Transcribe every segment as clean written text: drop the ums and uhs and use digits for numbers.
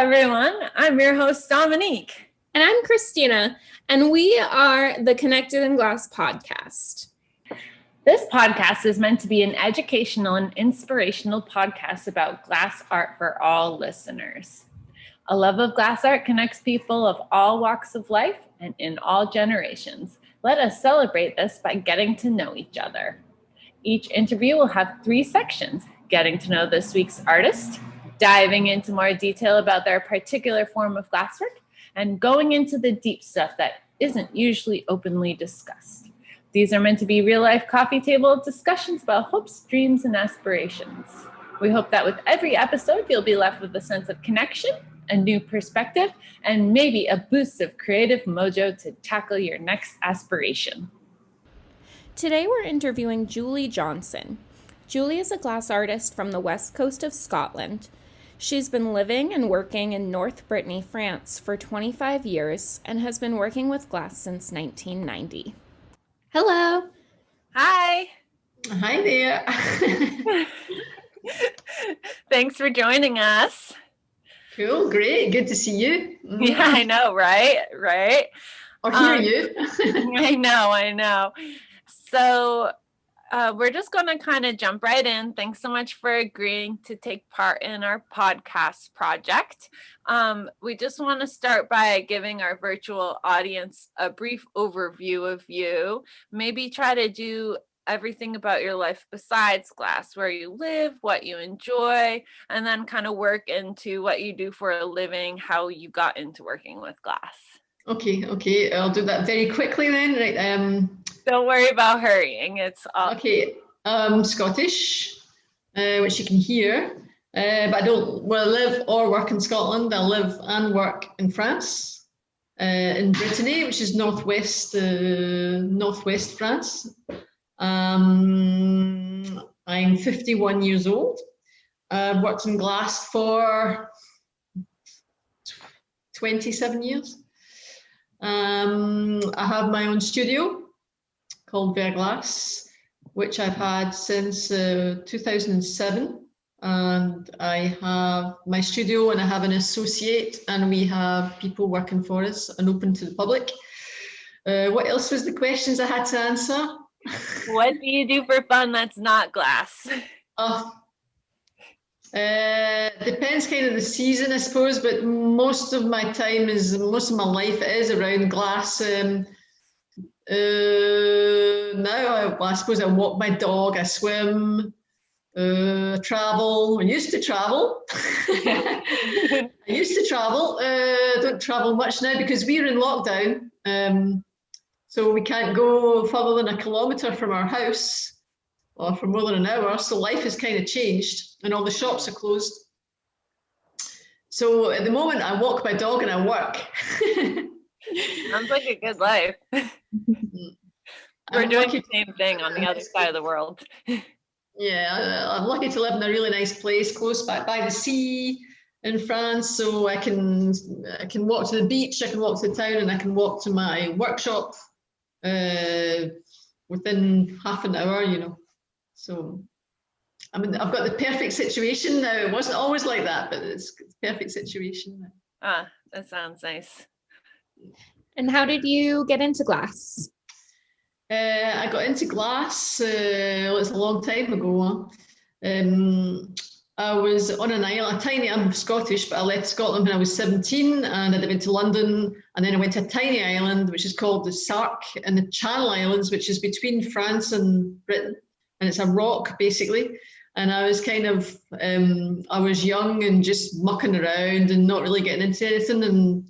everyone. I'm your host, Dominique. And I'm Christina, and we are the Connected in Glass podcast. This podcast is meant to be an educational and inspirational podcast about glass art for all listeners. A love of glass art connects people of all walks of life and in all generations. Let us celebrate this by getting to know each other. Each interview will have 3 sections: getting to know this week's artist, diving into more detail about their particular form of glasswork, and going into the deep stuff that isn't usually openly discussed. These are meant to be real-life coffee table discussions about hopes, dreams, and aspirations. We hope that with every episode, you'll be left with a sense of connection, a new perspective, and maybe a boost of creative mojo to tackle your next aspiration. Today we're interviewing Julie Johnson. Julie is a glass artist from the west coast of Scotland. She's been living and working in North Brittany, France for 25 years and has been working with glass since 1990. Hello. Hi. Hi there. Thanks for joining us. Cool, great. Good to see you. Yeah, I know, right? Or hear you. I know. So we're just going to kind of jump right in. Thanks so much for agreeing to take part in our podcast project. We just want to start by giving our virtual audience a brief overview of you. Maybe try to do everything about your life besides glass, where you live, what you enjoy, and then kind of work into what you do for a living, how you got into working with glass. Okay. I'll do that very quickly then. Right. Don't worry about hurrying. It's all okay. I'm Scottish, which you can hear, but I don't live or work in Scotland. I live and work in France, in Brittany, which is northwest France. I'm 51 years old. I've worked in glass for 27 years. I have my own studio called Verglass, which I've had since 2007. And I have my studio and I have an associate and we have people working for us and open to the public. What else was the questions I had to answer? What do you do for fun that's not glass? Depends kind of the season, I suppose, but most of my life is around glass. Now I suppose I walk my dog, I swim, travel. I used to travel. Don't travel much now because we're in lockdown. So we can't go further than 1 kilometre from our house or for more than an hour. So life has kind of changed and all the shops are closed. So at the moment I walk my dog and I work. Sounds like a good life. We're doing the same thing on the other side of the world. Yeah, I'm lucky to live in a really nice place close by the sea in France. So I can walk to the beach, I can walk to the town, and I can walk to my workshop within half an hour, So, I mean, I've got the perfect situation now. It wasn't always like that, but it's the perfect situation now. That sounds nice. And how did you get into glass? I got into glass, it's a long time ago. I was on an island, I'm Scottish, but I left Scotland when I was 17 and I went to London and then I went to a tiny island which is called the Sark and the Channel Islands, which is between France and Britain, and it's a rock basically. And I was I was young and just mucking around and not really getting into anything, and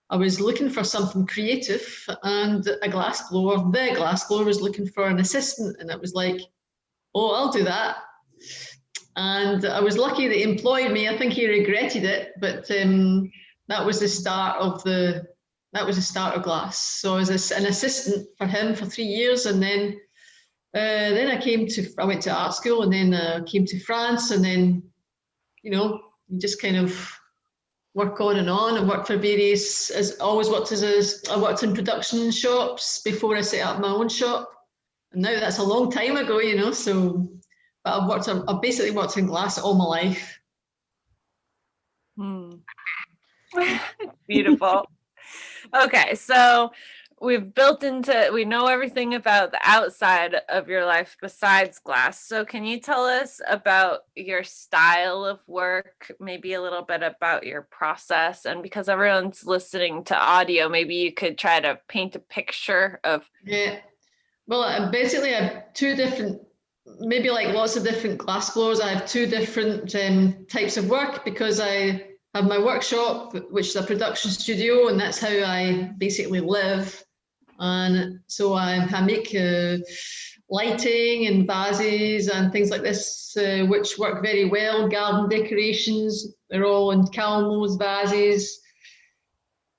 I was looking for something creative, and the glassblower was looking for an assistant, and it was like, oh, I'll do that. And I was lucky that he employed me. I think he regretted it, but that was the start of glass. So I was an assistant for him for 3 years, and then I went to art school, and then came to France, and then you just kind of work on and work for various. I worked in production shops before I set up my own shop, and now that's a long time ago, So. But I've basically worked in glass all my life. Beautiful. Okay, so we know everything about the outside of your life besides glass. So can you tell us about your style of work, maybe a little bit about your process? And because everyone's listening to audio, maybe you could try to paint a picture of. Yeah. Well, basically, I have two different, maybe like lots of different glass blowers. I have two different types of work because I have my workshop, which is a production studio, and that's how I basically live. And so I make lighting and vases and things like this, which work very well. Garden decorations, they're all in calmos, vases,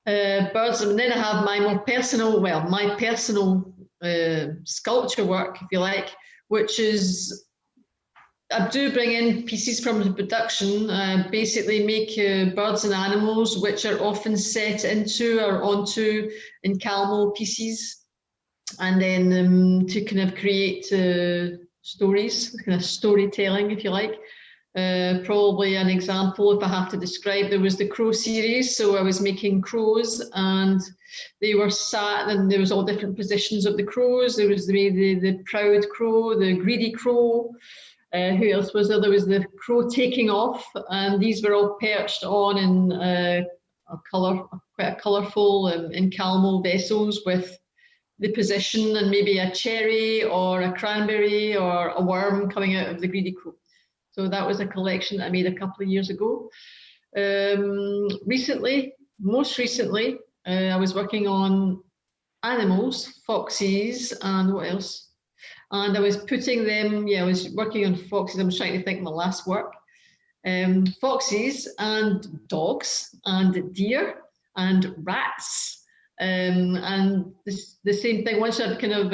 birds. And then I have my personal sculpture work, if you like, which is, I do bring in pieces from the production, basically make birds and animals, which are often set into or onto in calmo pieces. And then to kind of create stories, kind of storytelling, if you like. Probably an example, if I have to describe, there was the crow series. So I was making crows and they were sat, and there was all different positions of the crows. There was the proud crow, the greedy crow. Who else was there? There was the crow taking off, and these were all perched on in quite a colourful in calmo vessels with the position and maybe a cherry or a cranberry or a worm coming out of the greedy crow. So that was a collection that I made a couple of years ago. Most recently, I was working on animals, foxes, and what else? And I was putting them, I was working on foxes. I'm trying to think of my last work. Foxes and dogs and deer and rats. And the same thing, once I've kind of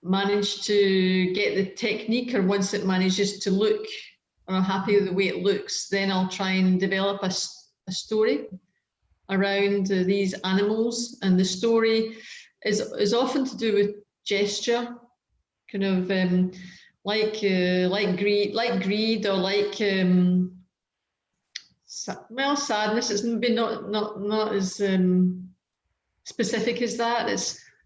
managed to get the technique, or once it manages to look, or I'm happy with the way it looks, then I'll try and develop a story around these animals. And the story is often to do with gesture, kind of like greed, or like sadness. It's maybe not as specific as that.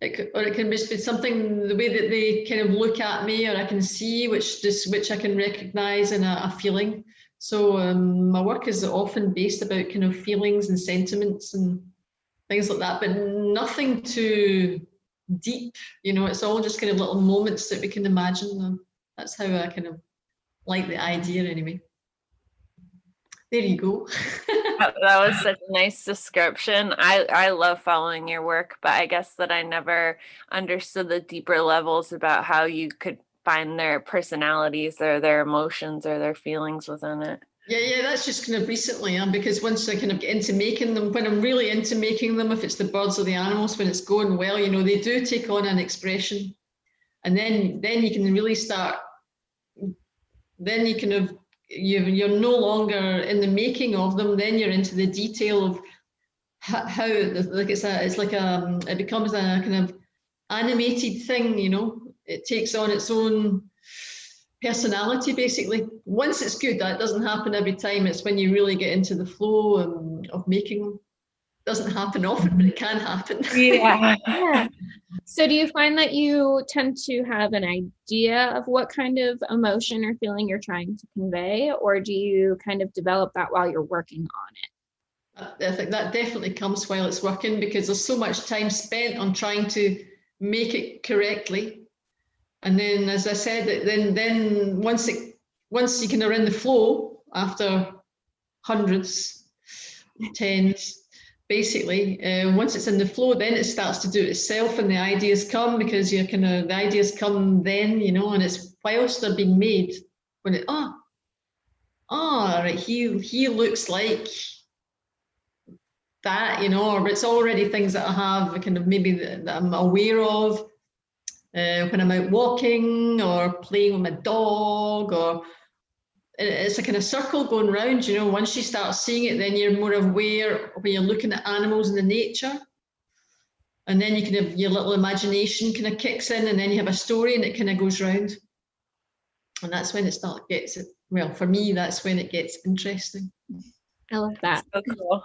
It can be something, the way that they kind of look at me, or I can see, which I can recognize in a feeling. So my work is often based about kind of feelings and sentiments and things like that, but nothing too deep. It's all just kind of little moments that we can imagine. And that's how I kind of like the idea anyway. There you go. That was such a nice description. I love following your work, but I guess that I never understood the deeper levels about how you could find their personalities or their emotions or their feelings within it. Yeah, that's just kind of recently, because once I kind of get into making them, when I'm really into making them, if it's the birds or the animals, when it's going well, they do take on an expression. And then you can really start, then you kind of, you're no longer in the making of them, then you're into the detail of how like it becomes a kind of animated thing. It takes on its own personality, basically. Once it's good, that doesn't happen every time. It's when you really get into the flow of making them. It doesn't happen often, but it can happen. Yeah. So do you find that you tend to have an idea of what kind of emotion or feeling you're trying to convey, or do you kind of develop that while you're working on it? I think that definitely comes while it's working, because there's so much time spent on trying to make it correctly. And then, as I said, then once you can are in the flow after hundreds, tens, basically, once it's in the flow, then it starts to do it itself, and the ideas come, because the ideas come then, and it's whilst they're being made, when right, he looks like that, or it's already things that I have kind of maybe that I'm aware of when I'm out walking or playing with my dog, or it's a kind of circle going round. Once you start seeing it, then you're more aware when you're looking at animals in the nature, and then you kind of, your little imagination kind of kicks in, and then you have a story, and it kind of goes round, and that's when for me, that's when it gets interesting. I love that. So cool.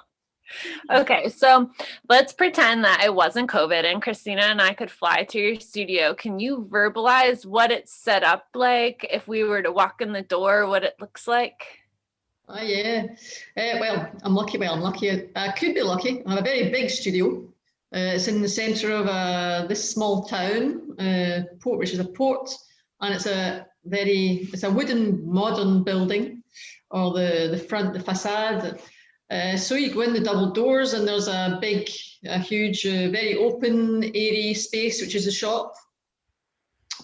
Okay, so let's pretend that it wasn't COVID and Christina and I could fly to your studio. Can you verbalize what it's set up like if we were to walk in the door, what it looks like? Ah, yeah. Well, I'm lucky. Well, I'm lucky. I could be lucky. I have a very big studio. It's in the centre of this small town, port, which is a port, and it's a wooden modern building, or the front, the facade. So you go in the double doors, and there's a huge, very open, airy space, which is a shop,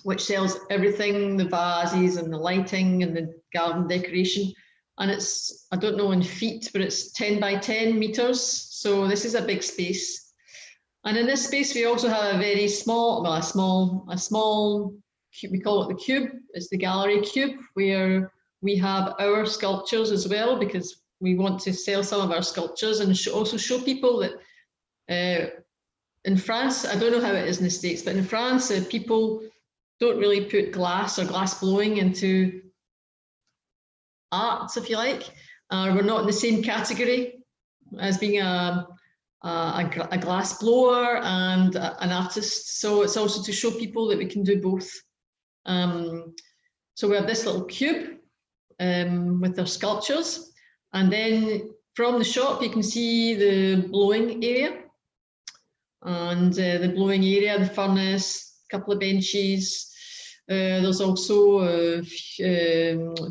which sells everything, the vases and the lighting and the garden decoration. And it's, I don't know in feet, but it's 10 by 10 meters. So this is a big space. And in this space, we also have a very small, well, a small, we call it the cube. It's the gallery cube, where we have our sculptures as well, because we want to sell some of our sculptures and also show people that in France, I don't know how it is in the States, but in France, people don't really put glass or glass blowing into arts, if you like. We're not in the same category as being a glass blower and an artist. So it's also to show people that we can do both. So we have this little cube with our sculptures. And then from the shop, you can see the blowing area. And the blowing area, the furnace, a couple of benches. There's also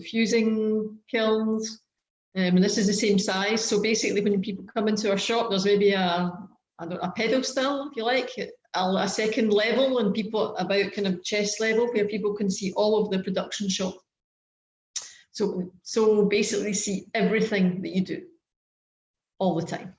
fusing kilns, and this is the same size. So basically, when people come into our shop, there's maybe a pedestal, if you like, a second level, and people about kind of chest level, where people can see all of the production shop. So basically, see everything that you do all the time.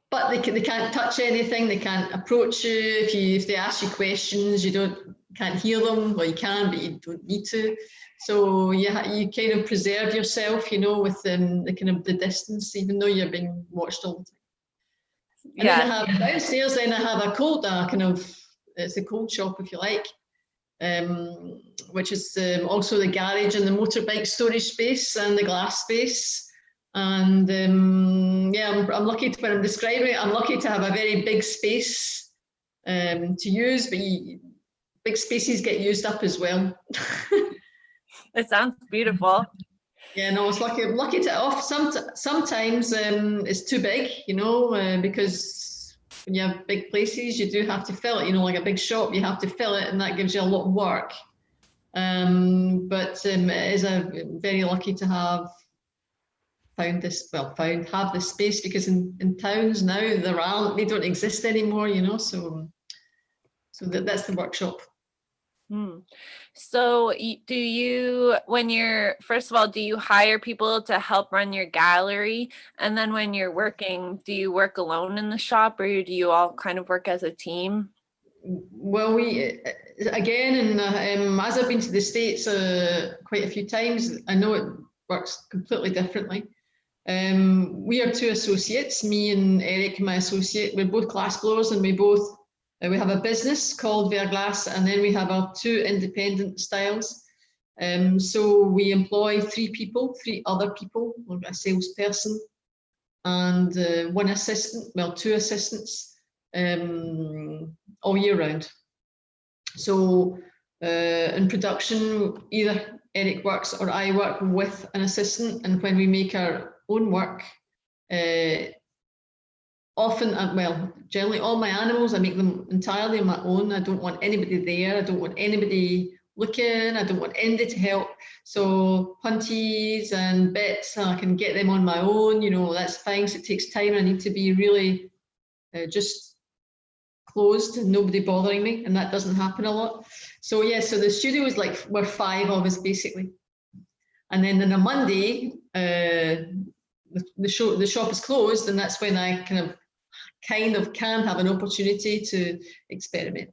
But they can't touch anything. They can't approach you. If they ask you questions, you can't hear them. Well, you can, but you don't need to. So you kind of preserve yourself, with the kind of the distance, even though you're being watched all the time. And then I have downstairs. Then I have it's a cold shop, if you like, which is also the garage and the motorbike storage space and the glass space. And I'm lucky when I'm describing it. I'm lucky to have a very big space to use, but big spaces get used up as well. It sounds beautiful. Yeah, no, it's lucky. I'm lucky to off. Sometimes it's too big, because when you have big places, you do have to fill it. Like a big shop, you have to fill it, and that gives you a lot of work. But it is very lucky to have have this space, because in towns now they don't exist anymore, so that's the workshop. So do you hire people to help run your gallery, and then when you're working, do you work alone in the shop, or do you all kind of work as a team? Well, we again, and as I've been to the States quite a few times, I know it works completely differently. We are two associates, me and Eric, my associate. We're both glass blowers, and we have a business called Verglass, and then we have our two independent styles. So we employ three other people, a salesperson, and two assistants, all year round. So in production, either Eric works or I work with an assistant, and when we make our own work, generally all my animals, I make them entirely on my own. I don't want anybody there. I don't want anybody looking. I don't want anybody to help. So punties and bits, I can get them on my own. That's fine. So it takes time. I need to be really just closed and nobody bothering me, and that doesn't happen a lot. So so the studio is like we're five of us basically, and then on a Monday, the shop is closed, and that's when I kind of can have an opportunity to experiment.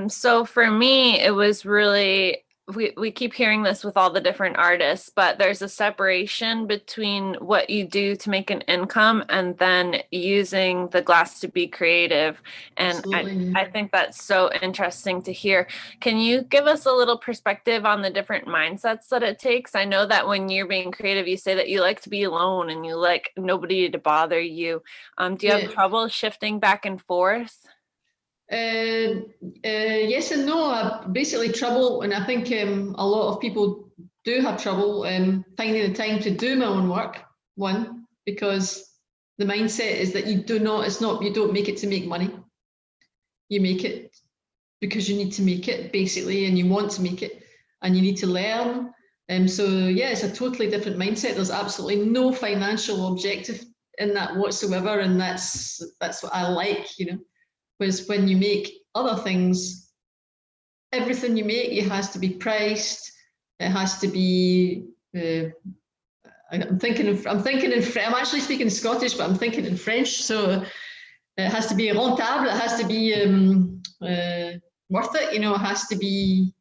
So for me, it was really we keep hearing this with all the different artists, but there's a separation between what you do to make an income and then using the glass to be creative. And I think that's so interesting to hear. Can you give us a little perspective on the different mindsets that it takes? I know that when you're being creative, you say that you like to be alone and you like nobody to bother you. Do you have trouble shifting back and forth? Yes and no. Basically trouble, and I think a lot of people do have trouble finding the time to do my own work. One, because the mindset is that you don't make it to make money. You make it because you need to make it, basically, and you want to make it, and you need to learn. So yeah, it's a totally different mindset. There's absolutely no financial objective in that whatsoever, and that's what I like, you know. Whereas when you make other things, everything you make, it has to be priced. It has to be. I'm actually speaking Scottish, but I'm thinking in French. So it has to be rentable. It has to be worth it. You know, it has to be.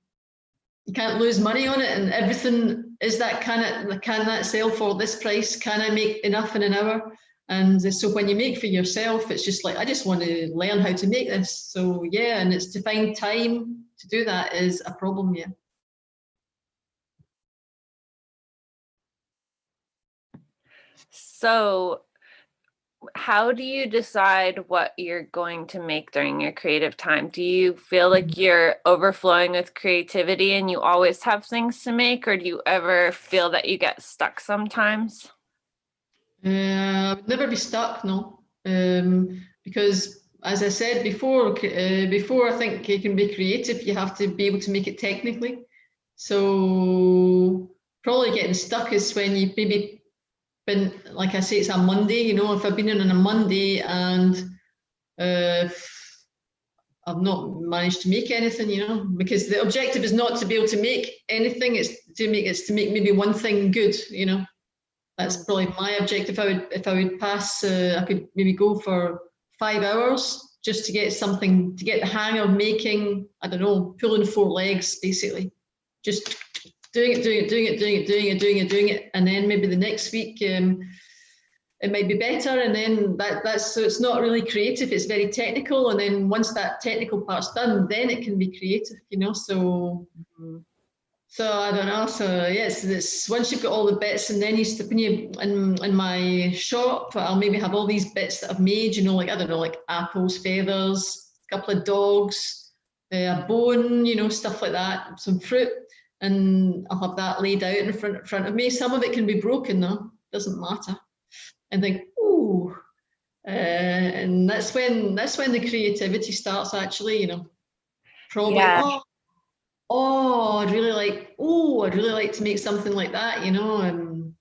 You can't lose money on it, and everything is that can that sell for this price? Can I make enough in an hour? And so when you make for yourself, it's just like, I just want to learn how to make this. So yeah, and it's to find time to do that is a problem, yeah. So how do you decide what you're going to make during your creative time? Do you feel like you're overflowing with creativity and you always have things to make, or do you ever feel that you get stuck sometimes? I would never be stuck, no. Because as I said before, I think you can be creative, you have to be able to make it technically. So probably getting stuck is when you maybe been, like I say, it's a Monday, you know, if I've been in on a Monday and I've not managed to make anything, you know, because the objective is not to be able to make anything, it's to make maybe one thing good, you know. That's probably my objective. If I would pass, I could maybe go for 5 hours just to get something, to get the hang of making, I don't know, pulling 4 legs, basically. Just doing it. And then maybe the next week, it might be better. And then that's, so it's not really creative, it's very technical. And then once that technical part's done, then it can be creative, you know, so. So I don't know. So yes, this once you've got all the bits, and then when you in my shop, I'll maybe have all these bits that I've made. You know, like I don't know, like apples, feathers, a couple of dogs, a bone, you know, stuff like that, some fruit, and I'll have that laid out in front of me. Some of it can be broken though, doesn't matter. And think, ooh, and that's when the creativity starts. Actually, you know, probably. Yeah. I'd really like to make something like that, you know, and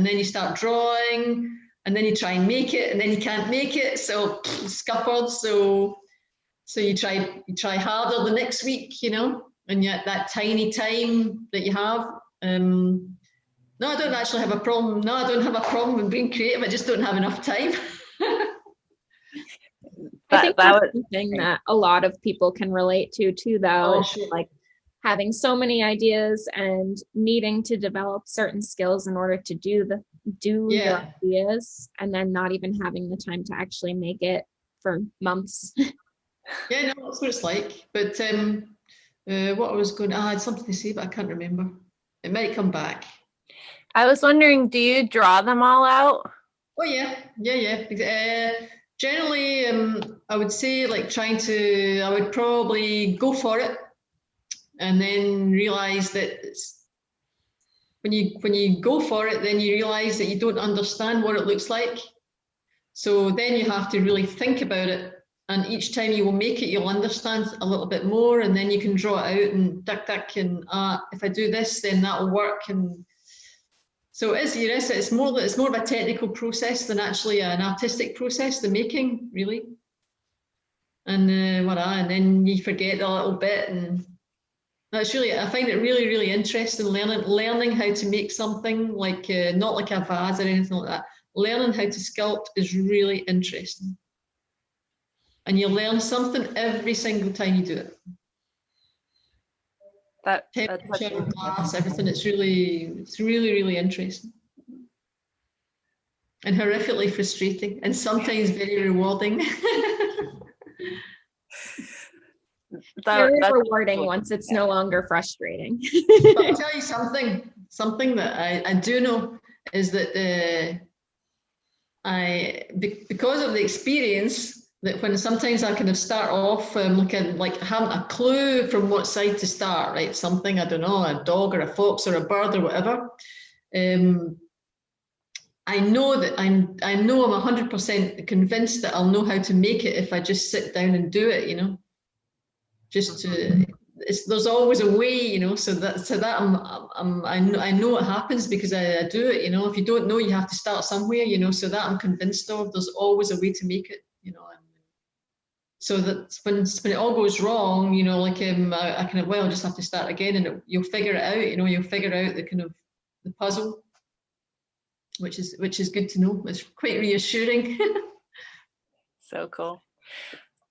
then you start drawing, and then you try and make it, and then you can't make it, so scuppered. So you try harder the next week, you know, and yet that tiny time that you have. No, I don't actually have a problem. No, I don't have a problem with being creative. I just don't have enough time. I think that's something that a lot of people can relate to too, though. Oh, sure. Like having so many ideas and needing to develop certain skills in order to do your ideas, and then not even having the time to actually make it for months. Yeah, no, that's what it's like. But what I was going, I had something to say, but I can't remember. It might come back. I was wondering, do you draw them all out? Oh yeah. Generally, I would say like I would probably go for it, and then realize that when you go for it, then you realize that you don't understand what it looks like. So then you have to really think about it, and each time you will make it, you'll understand a little bit more, and then you can draw it out and duck, and if I do this, then that will work. And so it's more of a technical process than actually an artistic process, the making, really. And and then you forget a little bit, and that's really, I find it really, really interesting, learning how to make something like not like a vase or anything like that. Learning how to sculpt is really interesting, and you learn something every single time you do it. That's temperature, glass, everything. It's really, really interesting. And horrifically frustrating, and sometimes very rewarding. Very rewarding once it's no longer frustrating. But I'll tell you something that I do know is that because of the experience, that when sometimes I kind of start off looking like having a clue from what side to start, right? Something, I don't know, a dog or a fox or a bird or whatever. I know that I'm 100% convinced that I'll know how to make it if I just sit down and do it, you know. There's always a way, you know. So that I know it happens because I do it, you know. If you don't know, you have to start somewhere, you know. So that I'm convinced of. There's always a way to make it, you know. So that when it all goes wrong, you know, like I kind of just have to start again, and you'll figure it out, you know. You'll figure out the kind of the puzzle. Which is good to know. It's quite reassuring. So cool.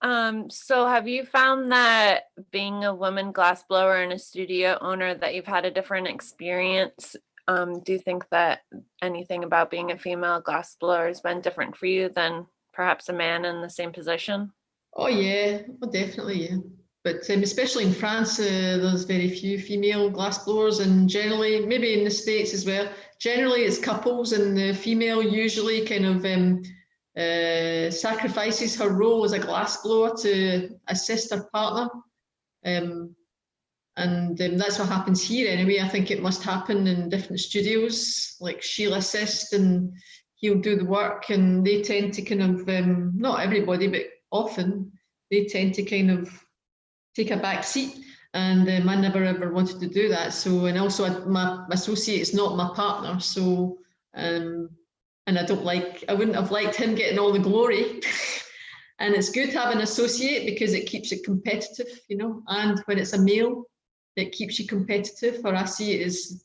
So have you found that being a woman glassblower and a studio owner that you've had a different experience? Do you think that anything about being a female glassblower has been different for you than perhaps a man in the same position? Oh yeah, well, definitely, yeah. But especially in France, there's very few female glassblowers, and generally, maybe in the States as well, generally it's couples, and the female usually kind of sacrifices her role as a glassblower to assist her partner. And that's what happens here anyway. I think it must happen in different studios, like she'll assist and he'll do the work, and they tend to kind of, not everybody, but often, they tend to kind of take a back seat, and I never ever wanted to do that. So, and also my associate is not my partner, so and I wouldn't have liked him getting all the glory. And it's good to have an associate because it keeps it competitive, you know. And when it's a male, it keeps you competitive. Or I see it as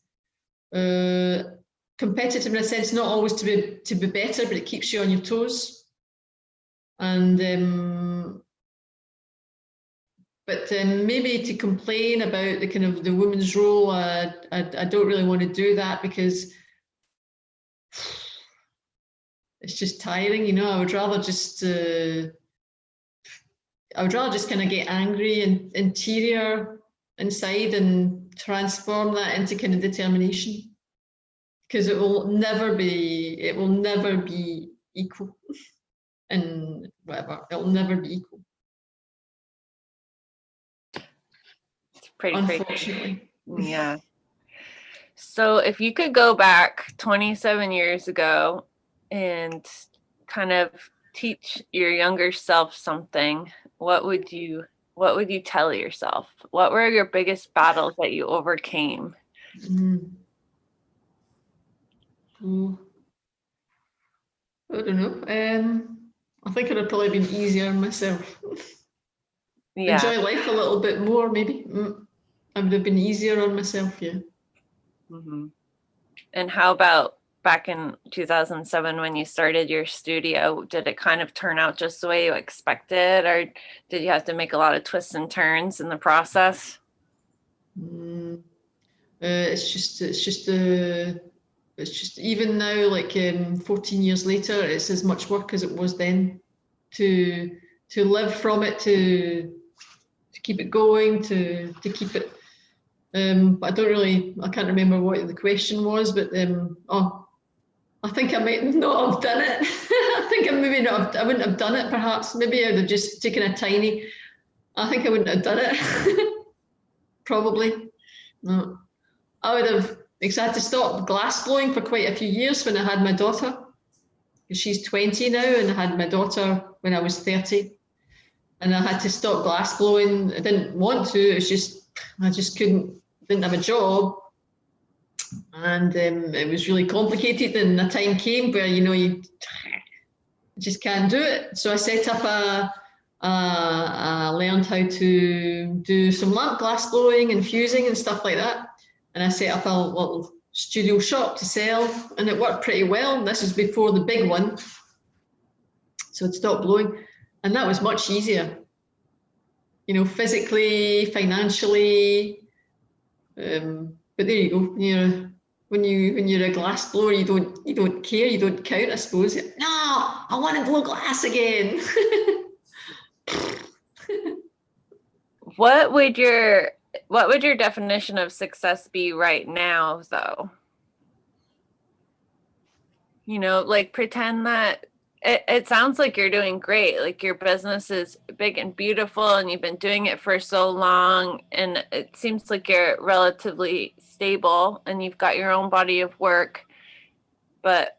competitive in a sense, not always to be better, but it keeps you on your toes. And but maybe to complain about the kind of the woman's role, I don't really want to do that because it's just tiring, you know. I would rather just kind of get angry and interior inside and transform that into kind of determination, because it will never be equal, and whatever, it will never be equal. Pretty unfortunately. crazy. Yeah. So if you could go back 27 years ago and kind of teach your younger self something, what would you tell yourself? What were your biggest battles that you overcame? I don't know. I think it would have probably been easier on myself. Yeah. Enjoy life a little bit more, maybe. I would have been easier on myself, yeah. Mm-hmm. And how about back in 2007 when you started your studio? Did it kind of turn out just the way you expected, or did you have to make a lot of twists and turns in the process? It's just even now, like 14 years later, it's as much work as it was then to live from it, to keep it going, to keep it. But I can't remember what the question was, but I think I might not have done it. I think I wouldn't have done it perhaps. Maybe I would have just taken I think I wouldn't have done it. Probably. No. I would have, because I had to stop glass blowing for quite a few years when I had my daughter. She's 20 now, and I had my daughter when I was 30. And I had to stop glass blowing. I didn't want to, it's just, I just didn't have a job. And it was really complicated, and a time came where, you know, you just can't do it. So I set up I learned how to do some lamp glass blowing and fusing and stuff like that. And I set up a little studio shop to sell, and it worked pretty well. This was before the big one. So it stopped blowing. And that was much easier, you know, physically, financially. But there you go. When you're a glass blower, you don't care, you don't count, I suppose. No, I want to blow glass again. What would your definition of success be right now, though? Like pretend that it sounds like you're doing great. Like your business is big and beautiful and you've been doing it for so long, and it seems like you're relatively stable and you've got your own body of work. But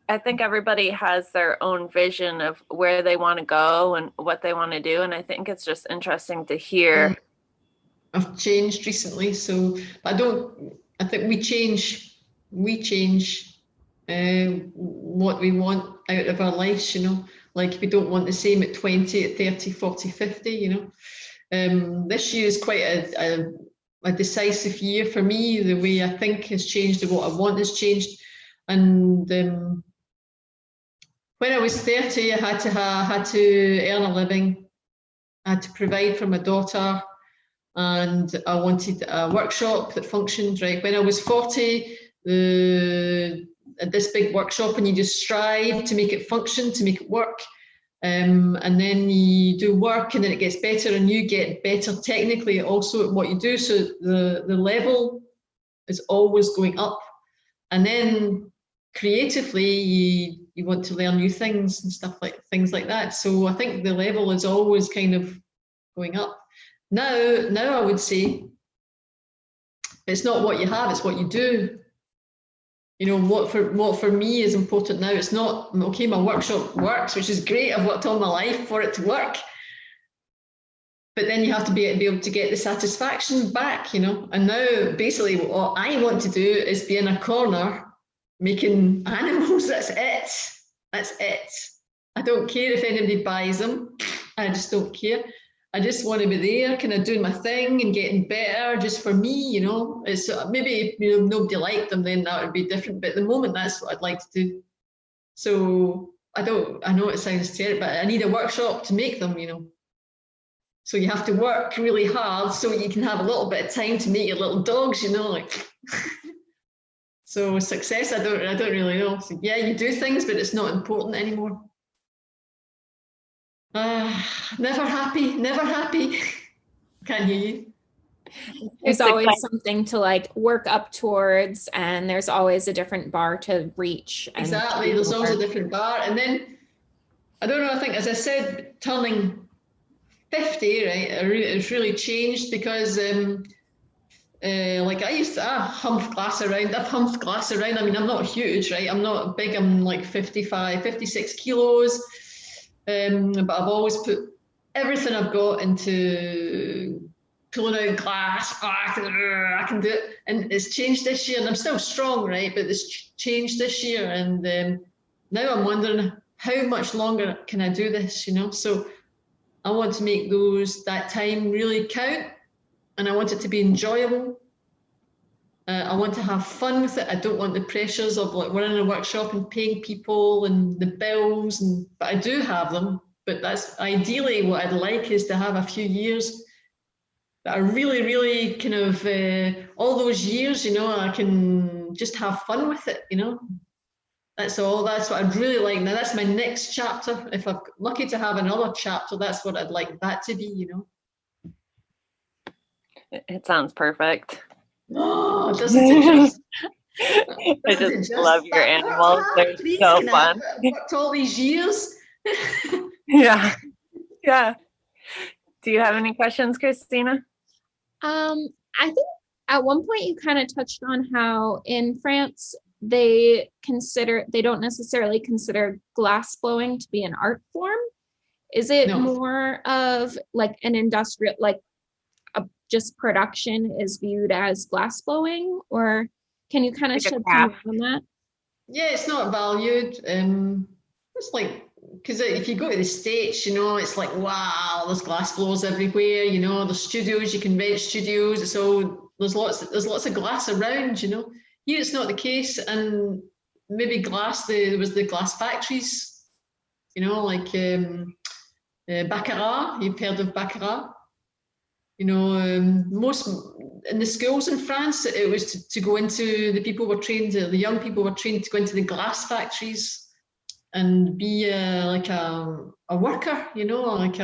I think everybody has their own vision of where they want to go and what they want to do. And I think it's just interesting to hear. I've changed recently, so I think we change what we want out of our lives, like we don't want the same at 20, at 30, 40, 50, This year is quite a decisive year for me. The way I think has changed and what I want has changed. And when I was 30, I had to earn a living. I had to provide for my daughter, and I wanted a workshop that functioned right. When I was 40, this big workshop, and you just strive to make it function, to make it work. And then you do work, and then it gets better, and you get better technically also at what you do. So the level is always going up. And then creatively, you want to learn new things and things like that. So I think the level is always kind of going up. Now I would say it's not what you have, it's what you do. What for me is important now. It's not, okay, my workshop works, which is great. I've worked all my life for it to work. But then you have to be able to get the satisfaction back, And now basically what I want to do is be in a corner making animals. That's it. I don't care if anybody buys them. I just don't care. I just want to be there, kind of doing my thing and getting better just for me, It's maybe if nobody liked them, then that would be different. But at the moment, that's what I'd like to do. So I know it sounds terrible, but I need a workshop to make them, So you have to work really hard so you can have a little bit of time to make your little dogs, like. So success, I don't really know. So yeah, you do things, but it's not important anymore. Never happy. Can't hear you. There's always something to like work up towards, and there's always a different bar to reach. Exactly, there's always a different bar. And then, I don't know, I think, as I said, turning 50, right, it's really changed because like I used to humph glass around. I've humphed glass around. I mean, I'm not huge, right? I'm not big. I'm like 55, 56 kilos. But I've always put everything I've got into pulling out glass. I can do it. And it's changed this year. And I'm still strong, right? But it's changed this year. And now I'm wondering, how much longer can I do this, So I want to make that time really count. And I want it to be enjoyable. I want to have fun with it. I don't want the pressures of like running a workshop and paying people and the bills. But I do have them. But that's ideally what I'd like, is to have a few years that are really, really kind of all those years, I can just have fun with it, That's all. That's what I'd really like. Now that's my next chapter. If I'm lucky to have another chapter, that's what I'd like that to be, It sounds perfect. Oh, doesn't it just? I just love your animals. They're so fun. I've worked all these years. Yeah. Do you have any questions, Christina? I think at one point you kind of touched on how in France they don't necessarily consider glass blowing to be an art form. Is it more of like an industrial, like just production is viewed as glass blowing, or can you kind of shed some light on that? Yeah, it's not valued. It's like, because if you go to the States, it's like, wow, there's glass blowers everywhere. There's studios, you can rent studios. So there's lots of glass around. Here it's not the case, and maybe glass. There was the glass factories. Like Baccarat. You've heard of Baccarat? Most in the schools in France, it was to go into, the young people were trained to go into the glass factories and be like a worker, like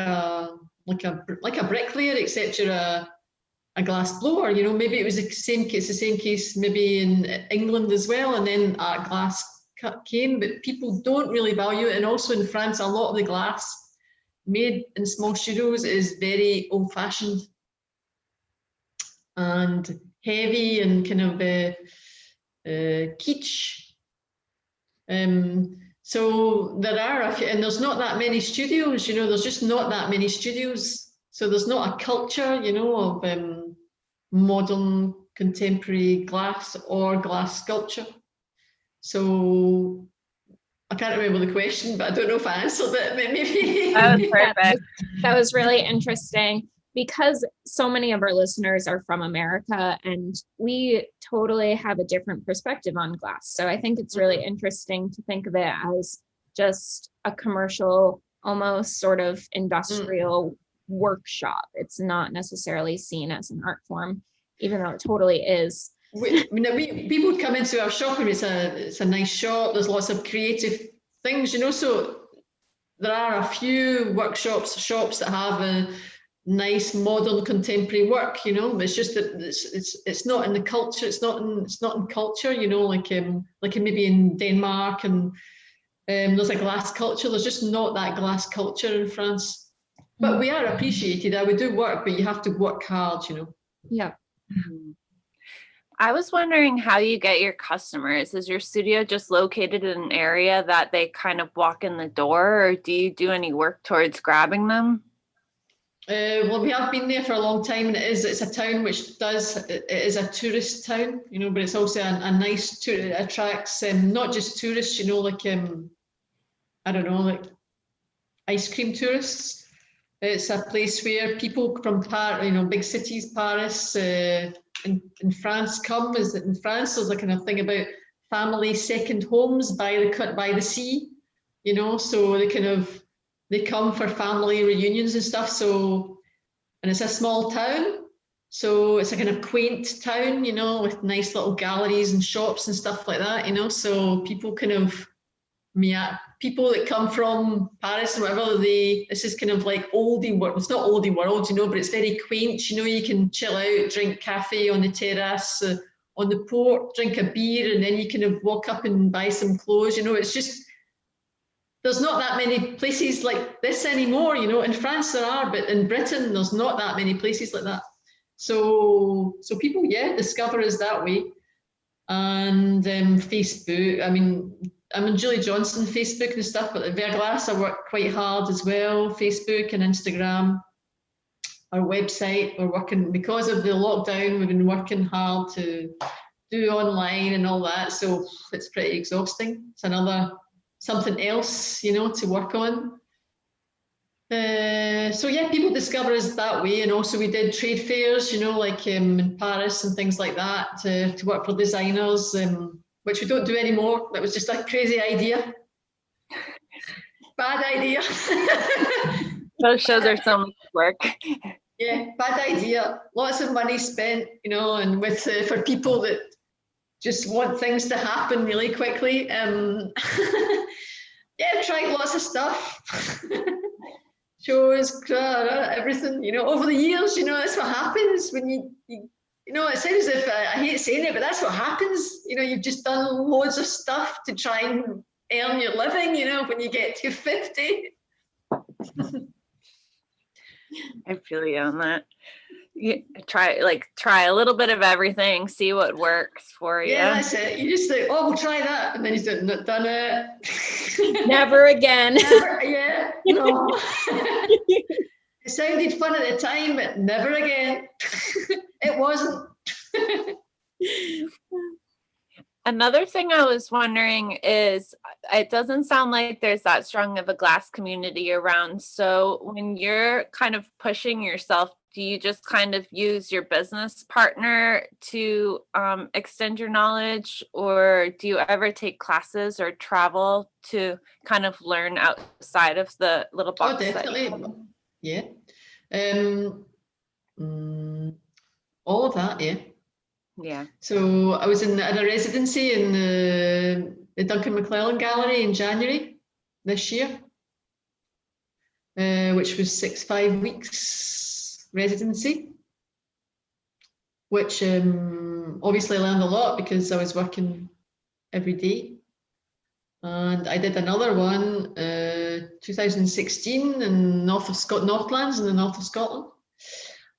a bricklayer, except you're a glass blower. Maybe it was the same case maybe in England as well, and then art glass came, but people don't really value it. And also in France, a lot of the glass made in small studios is very old-fashioned and heavy and kind of kitsch. So there are a few, and there's not that many studios, there's just not that many studios. So there's not a culture, of modern contemporary glass or glass sculpture. So I can't remember the question, but I don't know if I answered it. Maybe. That was perfect. That was really interesting, because so many of our listeners are from America and we totally have a different perspective on glass. So I think it's really interesting to think of it as just a commercial, almost sort of industrial workshop. It's not necessarily seen as an art form, even though it totally is. People come into our shop and it's a nice shop. There's lots of creative things, so there are a few shops that have a nice modern contemporary work, but it's just that it's not in the culture. It's not in culture, like maybe in Denmark, and there's a glass culture. There's just not that glass culture in France, but we are appreciated. We do work, but you have to work hard, Yeah. I was wondering how you get your customers. Is your studio just located in an area that they kind of walk in the door, or do you do any work towards grabbing them? Well, we have been there for a long time, and it's a town which it is a tourist town, but it's also a nice tour. It attracts not just tourists, like I don't know, like ice cream tourists. It's a place where people from big cities, Paris, in France come. Is that in France there's a kind of thing about family second homes by the sea, so they come for family reunions and stuff. So, and it's a small town, so it's a kind of quaint town, with nice little galleries and shops and stuff like that, so people people that come from Paris or whatever, this is kind of like oldie world. It's not oldie world, but it's very quaint. You can chill out, drink cafe on the terrace, on the port, drink a beer, and then you kind of walk up and buy some clothes. It's just, there's not that many places like this anymore. In France there are, but in Britain there's not that many places like that. So people, discover us that way. And Facebook, I'm on Julie Johnson Facebook and stuff, but at Verglass I work quite hard as well. Facebook and Instagram. Our website, we're working, because of the lockdown, we've been working hard to do online and all that, so it's pretty exhausting. It's something else, to work on. So people discover us that way, and also we did trade fairs, like in Paris and things like that, to work for designers, which we don't do anymore. That was just a crazy idea. Bad idea. Those shows are so much work. Yeah, bad idea. Lots of money spent, and with for people that just want things to happen really quickly. Tried lots of stuff. Shows, everything, over the years, that's what happens when you it sounds as if I hate saying it, but that's what happens. You've just done loads of stuff to try and earn your living, when you get to 50. I feel you on that. You try a little bit of everything, see what works for you. Yeah, that's it. You just think, we'll try that, and then you've done it. Never again. Yeah, no. It sounded fun at the time, but never again. It wasn't. Another thing I was wondering is, it doesn't sound like there's that strong of a glass community around. So when you're kind of pushing yourself, do you just kind of use your business partner to extend your knowledge, or do you ever take classes or travel to kind of learn outside of the little box? Oh, definitely. Yeah. all of that, yeah. Yeah. So I was at a residency in the Duncan McClellan Gallery in January this year, which was 5 weeks residency, which obviously I learned a lot because I was working every day. And I did another one, 2016 in Northlands in the north of Scotland.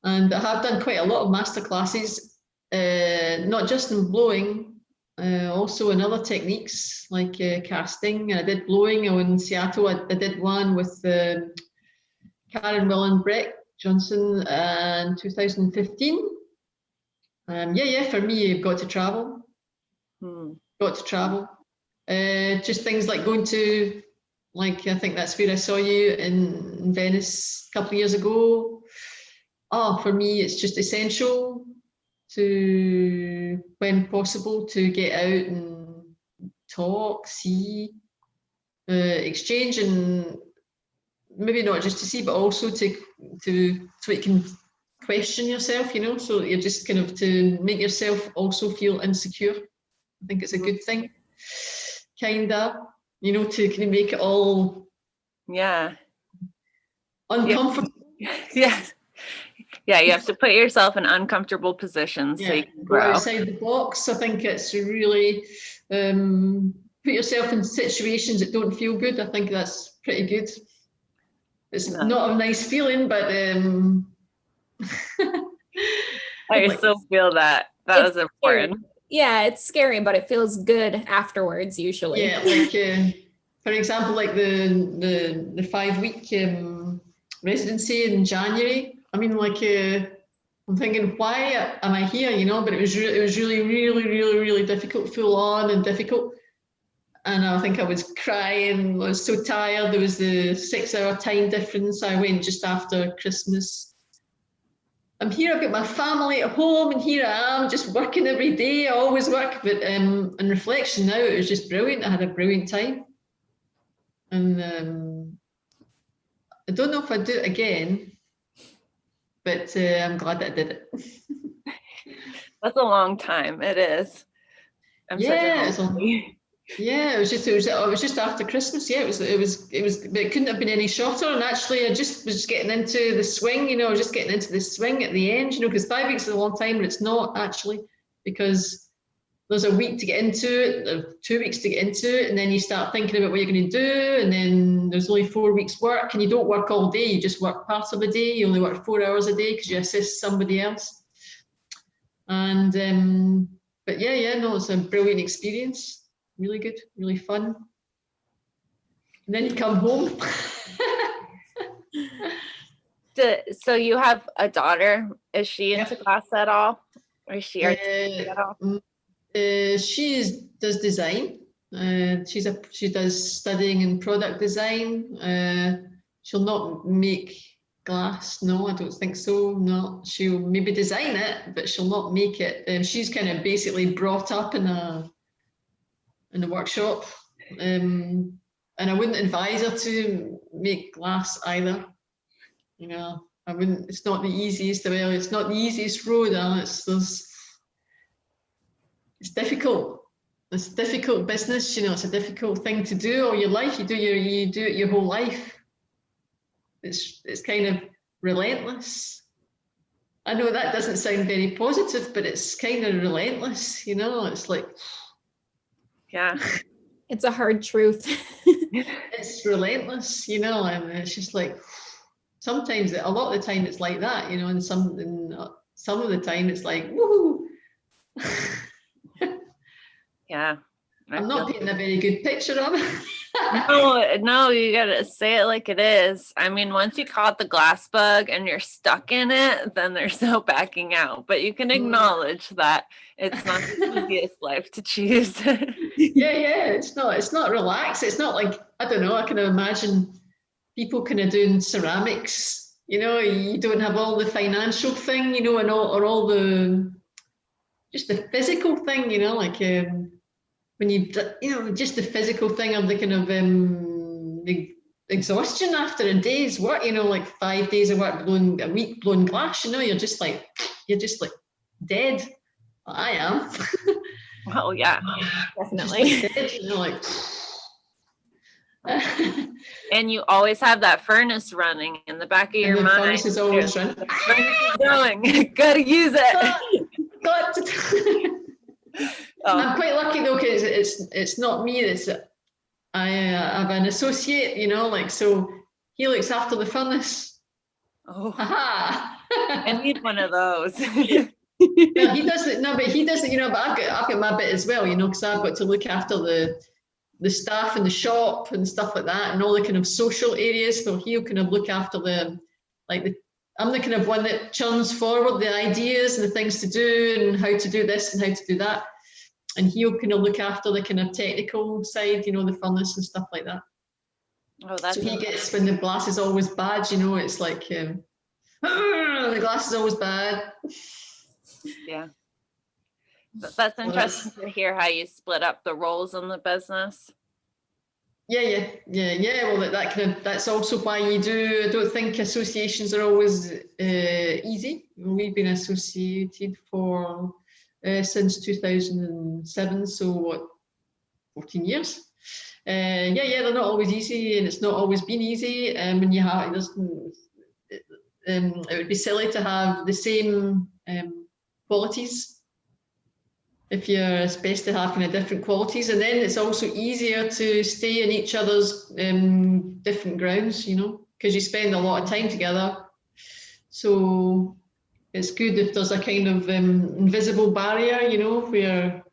And I have done quite a lot of master classes, not just in blowing, also in other techniques like casting. And I did blowing in Seattle. I did one with Karen Will and Brett Johnson in 2015. For me, you've got to travel. Got to travel. Just things like going to, like, I think that's where I saw you in Venice a couple of years ago. For me, it's just essential to, when possible, to get out and talk, see, exchange, and maybe not just to see, but also to so you can question yourself, so you're just kind of to make yourself also feel insecure. I think it's a good thing, kind of, to kind of make it all uncomfortable. Yeah, you have to put yourself in uncomfortable positions so you can grow. Go outside the box. I think it's really put yourself in situations that don't feel good. I think that's pretty good. It's not a nice feeling, but I still feel that. That was important. Scary. Yeah, it's scary, but it feels good afterwards usually. Yeah, like for example, like the 5 week residency in January. I mean, like I'm thinking, why am I here? But it was really, really, really, really difficult, full on and difficult. And I think I was crying. I was so tired. There was the 6-hour time difference. I went just after Christmas. I'm here, I've got my family at home, and here I am just working every day. I always work, but in reflection now, it was just brilliant. I had a brilliant time. And I don't know if I'd do it again, but I'm glad that I did it. That's a long time. It is. It was just after Christmas. Yeah, it was, but it couldn't have been any shorter. And actually, I just was getting into the swing. Just getting into the swing at the end. Because 5 weeks is a long time, but it's not actually, because there's a week to get into it, 2 weeks to get into it, and then you start thinking about what you're going to do, and then there's only 4 weeks work, and you don't work all day. You just work part of a day. You only work 4 hours a day because you assist somebody else. And but it's a brilliant experience. Really good, really fun. And then you come home. So you have a daughter. Is she into glass at all? Or is she artistic at all? She does design. She does studying in product design. She'll not make glass. No, I don't think so. No, she'll maybe design it, but she'll not make it. She's kind of basically brought up in the workshop, and I wouldn't advise her to make glass either. I wouldn't. It's not the easiest. It's not the easiest road. It's difficult. It's a difficult business. It's a difficult thing to do all your life. You do it your whole life. It's kind of relentless. I know that doesn't sound very positive, but it's kind of relentless. It's like. Yeah. It's a hard truth. It's relentless, and it's just like, sometimes, a lot of the time it's like that, and some of the time it's like, woohoo. Yeah. I'm not painting a very good picture of it. No, you gotta say it like it is. I mean, once you caught the glass bug and you're stuck in it, then there's no backing out. But you can acknowledge that it's not the easiest life to choose. Yeah. It's not relaxed. It's not like, I don't know, I can imagine people kind of doing ceramics. You don't have all the financial thing, and all the just the physical thing, like when you just the physical thing of the kind of exhaustion after a day's work, like 5 days of work, a week blowing glass, you're just like dead. I am. Oh yeah, Definitely. Dead, like. And you always have that furnace running in the back of your mind. Furnace is always running. Furnace is going. Gotta use it. Got to. I'm quite lucky though, because it's not me. I have an associate, so he looks after the furnace. Oh, Haha. I need one of those. Well, he does it. No, but he does it. But I've got my bit as well. Because I've got to look after the staff in the shop and stuff like that, and all the kind of social areas. So he'll kind of look after I'm the kind of one that churns forward the ideas and the things to do and how to do this and how to do that. And he'll kind of look after the kind of technical side, the furnace and stuff like that. Oh, that's so he gets, when the glass is always bad, it's like, the glass is always bad. Yeah. But that's interesting to hear how you split up the roles in the business. Yeah. Well, that's also why I don't think associations are always easy. We've been associated for since 2007, so 14 years. They're not always easy, and it's not always been easy. When you have, it would be silly to have the same qualities. If it's best to have kind of different qualities, and then it's also easier to stay in each other's different grounds, because you spend a lot of time together. So it's good if there's a kind of invisible barrier, where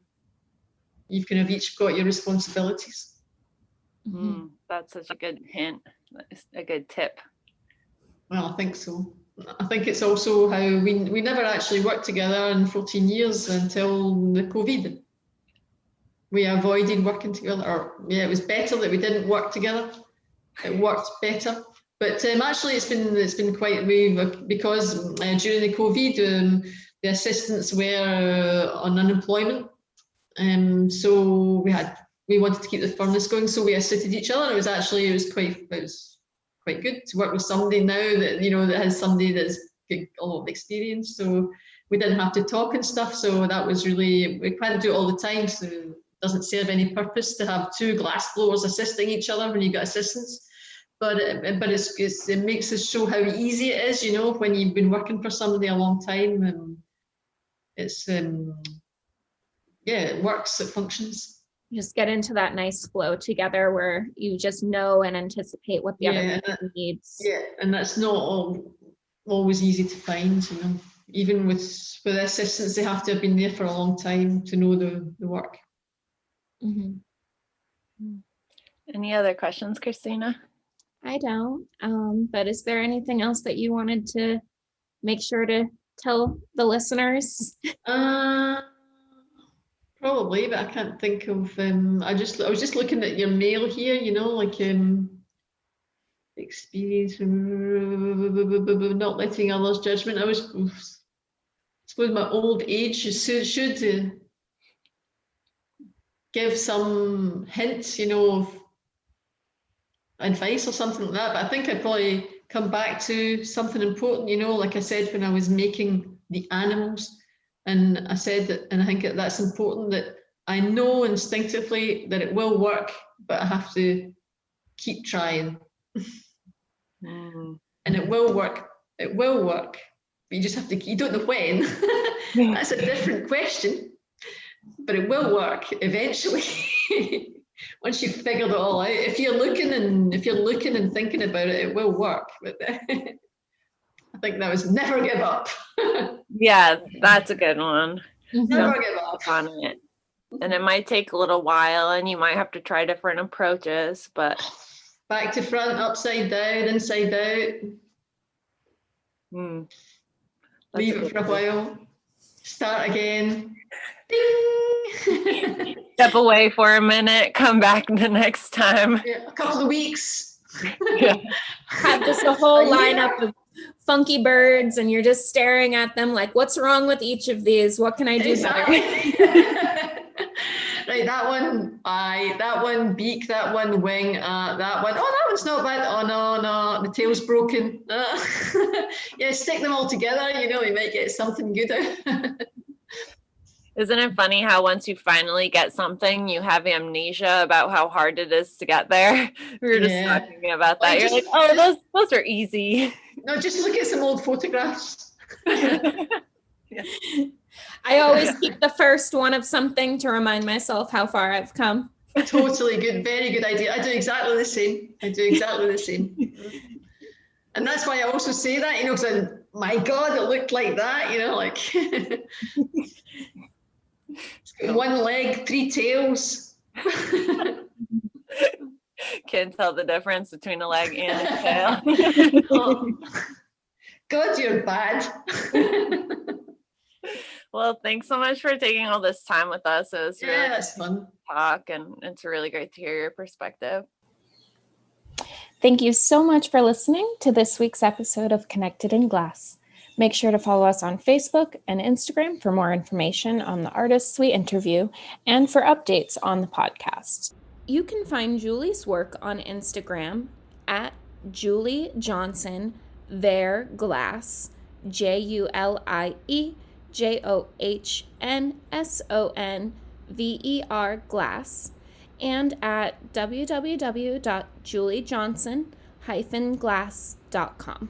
you've kind of each got your responsibilities. That's such a good hint. That's a good tip. Well, I think so. I think it's also how we never actually worked together in 14 years until the COVID. We avoided working together, it was better that we didn't work together. It worked better. But actually it's been quite, because during the COVID, the assistants were on unemployment. So we wanted to keep the furnace going, so we assisted each other. It was quite good to work with somebody now that that has somebody that's got a lot of experience, so we didn't have to talk and stuff. So that was really, we can't do it all the time, so it doesn't serve any purpose to have two glass blowers assisting each other when you got assistants. But it makes us show how easy it is, when you've been working for somebody a long time, and it's it works, it functions. Just get into that nice flow together where you just know and anticipate what the other person needs. Yeah, and that's not always easy to find, Even with assistants, they have to have been there for a long time to know the work. Mm-hmm. Any other questions, Christina? I don't. But is there anything else that you wanted to make sure to tell the listeners? Probably, but I can't think of. I was just looking at your mail here. Experience, not letting others' judgment. I suppose my old age should give some hints, of advice or something like that. But I think I'd probably come back to something important. Like I said, when I was making the animals. And I said that, and I think that's important, that I know instinctively that it will work, but I have to keep trying. And it will work. It will work. But you just have to, you don't know when. That's a different question. But it will work eventually. Once you've figured it all out. If you're looking and thinking about it, it will work. But I think that was never give up. Yeah, that's a good one. Never give up on it. And it might take a little while, and you might have to try different approaches, but back to front, upside down, inside out. Leave it for a while. Start again. Ding! Step away for a minute, come back the next time. Yeah, a couple of weeks. Have just a whole lineup of funky birds, and you're just staring at them like, what's wrong with each of these? What can I do better? Right, that one, that one beak, that one wing, that one. Oh, that one's not bad. Oh no, the tail's broken. Yeah, stick them all together. You might get something good out. Isn't it funny how once you finally get something, you have amnesia about how hard it is to get there? We were just talking about that. You're like, oh, those are easy. No, just look at some old photographs. Yeah. I always keep the first one of something to remind myself how far I've come. Totally good. Very good idea. I do exactly the same. And that's why I also say that, because my God, it looked like that, like one leg, 3 tails. Can't tell the difference between a leg and a tail. Oh, God, you're bad. Well, thanks so much for taking all this time with us. It was really that's fun to talk, and it's really great to hear your perspective. Thank you so much for listening to this week's episode of Connected in Glass. Make sure to follow us on Facebook and Instagram for more information on the artists we interview and for updates on the podcast. You can find Julie's work on Instagram at Julie Johnson Ver Glass, JuliJohnsonVer Glass, and at www.juliejohnson-glass.com.